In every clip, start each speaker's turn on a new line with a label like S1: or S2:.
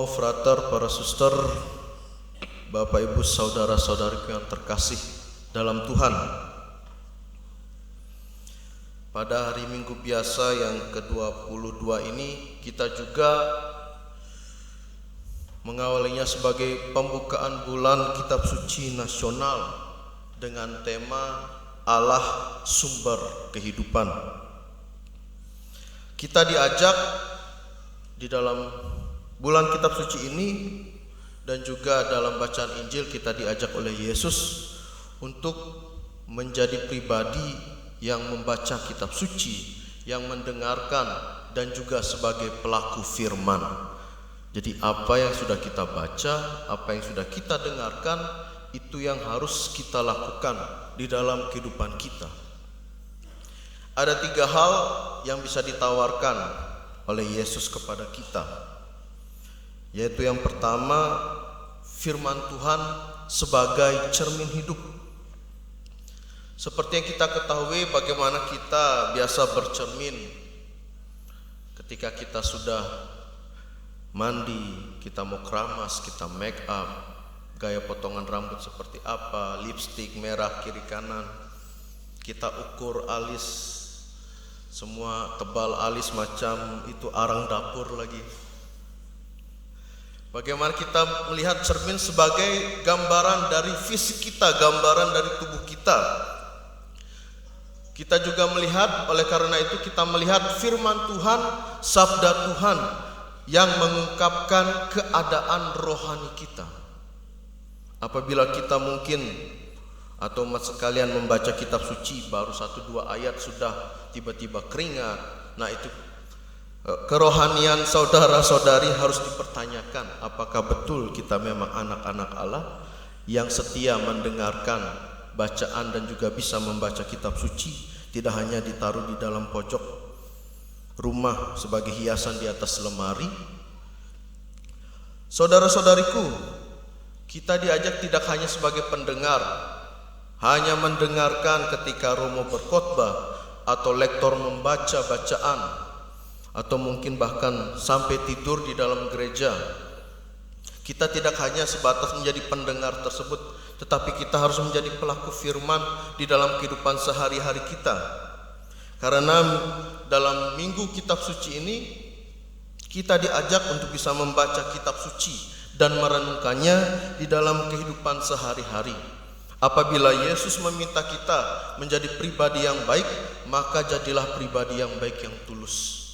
S1: Namo frater, para suster, Bapak Ibu saudara-saudariku yang terkasih dalam Tuhan. Pada hari Minggu biasa yang ke-22 ini kita juga mengawalinya sebagai pembukaan bulan Kitab Suci Nasional dengan tema Allah Sumber Kehidupan. Kita diajak di dalam bulan Kitab Suci ini dan juga dalam bacaan Injil kita diajak oleh Yesus untuk menjadi pribadi yang membaca Kitab Suci, yang mendengarkan dan juga sebagai pelaku firman. Jadi apa yang sudah kita baca, apa yang sudah kita dengarkan, itu yang harus kita lakukan di dalam kehidupan kita. Ada 3 hal yang bisa ditawarkan oleh Yesus kepada kita. Yaitu yang pertama, firman Tuhan sebagai cermin hidup. Seperti yang kita ketahui bagaimana kita biasa bercermin ketika kita sudah mandi, kita mau keramas, kita make up, gaya potongan rambut seperti apa, lipstik merah kiri kanan, kita ukur alis, semua tebal alis macam itu arang dapur lagi. Bagaimana kita melihat cermin sebagai gambaran dari fisik kita, gambaran dari tubuh kita. Kita juga melihat, oleh karena itu kita melihat firman Tuhan, sabda Tuhan yang mengungkapkan keadaan rohani kita. Apabila kita mungkin atau umat sekalian membaca kitab suci baru 1-2 ayat sudah tiba-tiba keringat, nah itu kerohanian saudara-saudari harus dipertanyakan. Apakah betul kita memang anak-anak Allah yang setia mendengarkan bacaan dan juga bisa membaca kitab suci, tidak hanya ditaruh di dalam pojok rumah sebagai hiasan di atas lemari. Saudara-saudariku, kita diajak tidak hanya sebagai pendengar, hanya mendengarkan ketika romo berkhotbah atau lektor membaca bacaan, atau mungkin bahkan sampai tidur di dalam gereja. Kita tidak hanya sebatas menjadi pendengar tersebut, tetapi kita harus menjadi pelaku firman di dalam kehidupan sehari-hari kita. Karena dalam minggu kitab suci ini kita diajak untuk bisa membaca kitab suci dan merenungkannya di dalam kehidupan sehari-hari. Apabila Yesus meminta kita menjadi pribadi yang baik, maka jadilah pribadi yang baik yang tulus.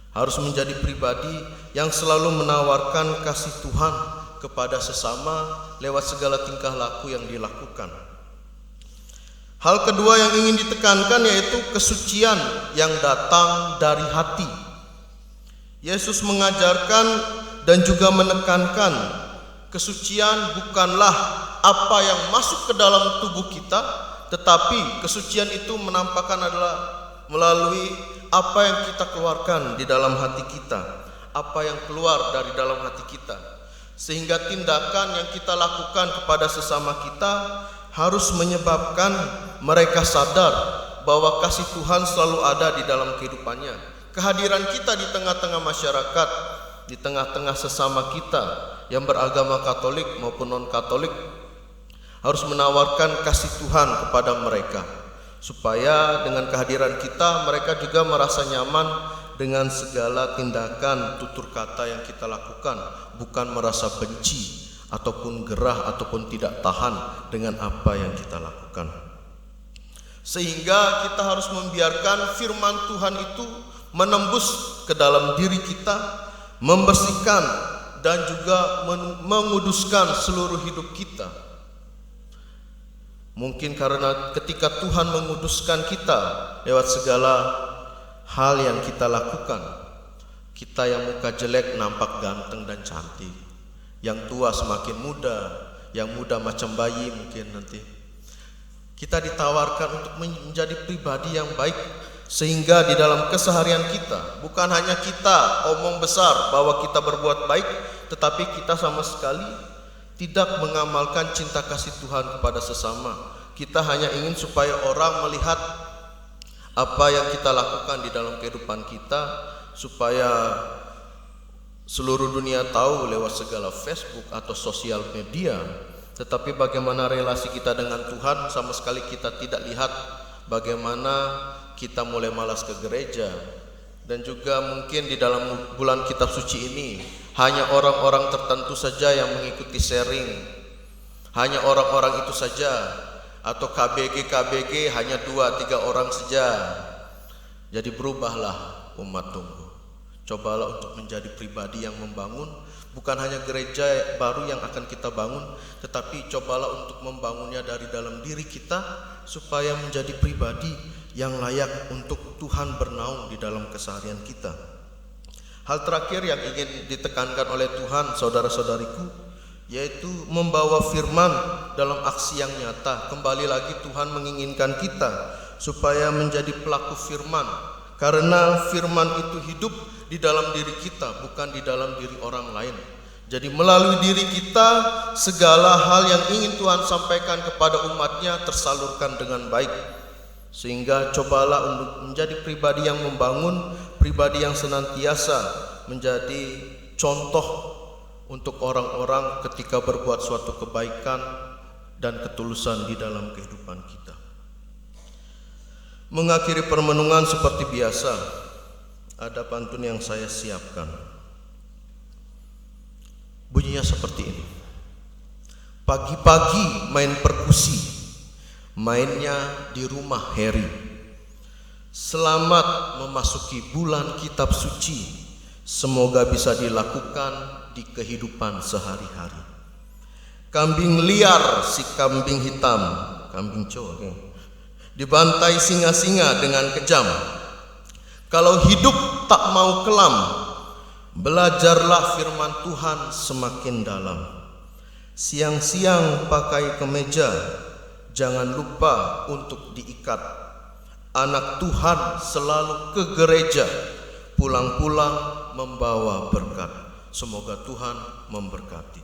S1: Harus menjadi pribadi yang selalu menawarkan kasih Tuhan kepada sesama lewat segala tingkah laku yang dilakukan. Hal kedua yang ingin ditekankan yaitu kesucian yang datang dari hati. Yesus mengajarkan dan juga menekankan kesucian bukanlah apa yang masuk ke dalam tubuh kita, tetapi kesucian itu menampakkan adalah melalui apa yang kita keluarkan di dalam hati kita, apa yang keluar dari dalam hati kita. Sehingga tindakan yang kita lakukan kepada sesama kita harus menyebabkan mereka sadar bahwa kasih Tuhan selalu ada di dalam kehidupannya. Kehadiran kita di tengah-tengah masyarakat, di tengah-tengah sesama kita yang beragama Katolik maupun non-Katolik, harus menawarkan kasih Tuhan kepada mereka, supaya dengan kehadiran kita mereka juga merasa nyaman dengan segala tindakan tutur kata yang kita lakukan, bukan merasa benci ataupun gerah ataupun tidak tahan dengan apa yang kita lakukan. Sehingga kita harus membiarkan firman Tuhan itu menembus ke dalam diri kita, membersihkan dan juga menguduskan seluruh hidup kita. Mungkin karena ketika Tuhan menguduskan kita lewat segala hal yang kita lakukan, kita yang muka jelek nampak ganteng dan cantik, yang tua semakin muda, yang muda macam bayi mungkin nanti. Kita ditawarkan untuk menjadi pribadi yang baik, sehingga di dalam keseharian kita bukan hanya kita omong besar bahwa kita berbuat baik, tetapi kita sama sekali tidak mengamalkan cinta kasih Tuhan kepada sesama. Kita hanya ingin supaya orang melihat apa yang kita lakukan di dalam kehidupan kita, supaya seluruh dunia tahu lewat segala Facebook atau sosial media, tetapi bagaimana relasi kita dengan Tuhan sama sekali kita tidak lihat. Bagaimana kita mulai malas ke gereja, dan juga mungkin di dalam bulan kitab suci ini hanya orang-orang tertentu saja yang mengikuti sharing, hanya orang-orang itu saja, atau KBG hanya 2-3 orang saja. Jadi berubahlah umat tunggu. Cobalah untuk menjadi pribadi yang membangun. Bukan hanya gereja baru yang akan kita bangun, tetapi cobalah untuk membangunnya dari dalam diri kita, supaya menjadi pribadi yang layak untuk Tuhan bernaung di dalam keseharian kita. Hal terakhir yang ingin ditekankan oleh Tuhan, saudara-saudariku, yaitu membawa firman dalam aksi yang nyata. Kembali lagi Tuhan menginginkan kita supaya menjadi pelaku firman, karena firman itu hidup di dalam diri kita, bukan di dalam diri orang lain. Jadi melalui diri kita, segala hal yang ingin Tuhan sampaikan kepada umatnya tersalurkan dengan baik. Sehingga cobalah untuk menjadi pribadi yang membangun, pribadi yang senantiasa menjadi contoh untuk orang-orang ketika berbuat suatu kebaikan dan ketulusan di dalam kehidupan kita. Mengakhiri permenungan seperti biasa, ada pantun yang saya siapkan. Bunyinya seperti ini. Pagi-pagi main perkusi, mainnya di rumah Heri. Selamat memasuki bulan kitab suci, semoga bisa dilakukan di kehidupan sehari-hari. Kambing liar si kambing hitam, kambing cowok, dibantai singa-singa dengan kejam. Kalau hidup tak mau kelam, belajarlah firman Tuhan semakin dalam. Siang-siang pakai kemeja, jangan lupa untuk diikat. Anak Tuhan selalu ke gereja, pulang-pulang membawa berkat. Semoga Tuhan memberkati.